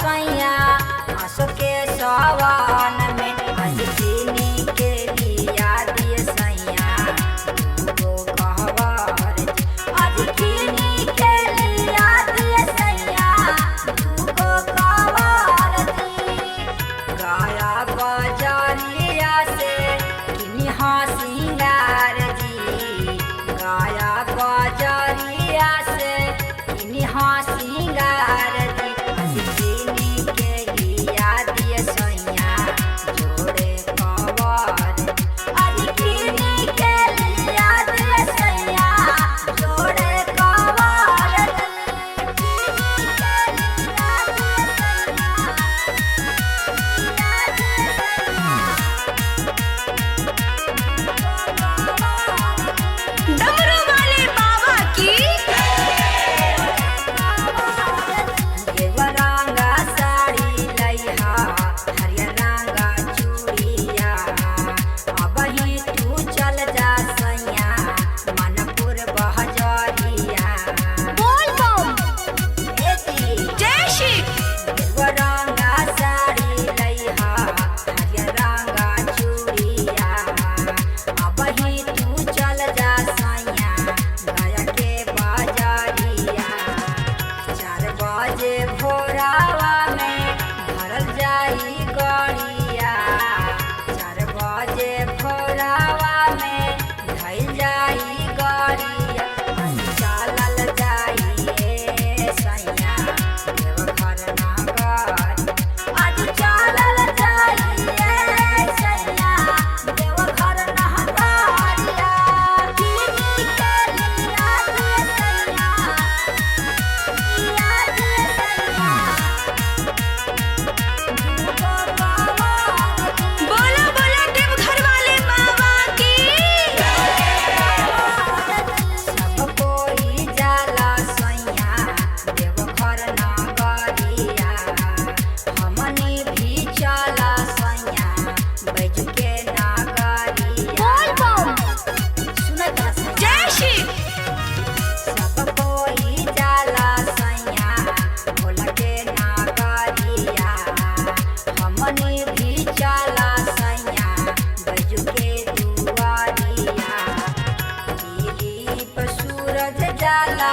सैया आसो के सवन में अजनी के लिया दिए सैया दूगो कहवर अजनी के लिया दिए सैया दूगो कहवर गाया बजरिया से किन्हा सिंगार जी गाया बजरिया से किन्हा सिंगार जी अजनी के लिया दिए सैया जोड़े कहवर अजनी के लिया दिए सैया जोड़े कहवर डमरू वाले बाबा की देवरंगा साड़ी लइहा हरियर रंगा चूड़िया अबही तू चल जा सैया मनपुर बहजरिया बोल बम एती जय श्री देवरंगा साड़ी लइहा हरियर रंगा चूड़िया अबही तू चल जा सैया गया के बाजारिया 4 बजे भोरावा में भरल जाई गड़िया 4 बजे भोरावा में धइल जाई गड़िया चलल जाई सैया देवघर नगर आज चलल जाई सैया देवघर नगरिया किनी के लिया दिए सैया लिया दिए सैया दूगो कहवर बोलो बोलो देवघर वाले बाबा की सब कोई जाला सैया देवघर नगरिया हमनी भी चला सैया बैठ के नगरिया बोल बम सुनत हस जय श्री सब कोई जाला सैया भोला के नगरिया हमनी भी चला सैया बैठ के दुआरिया दिलीप सूरज जाला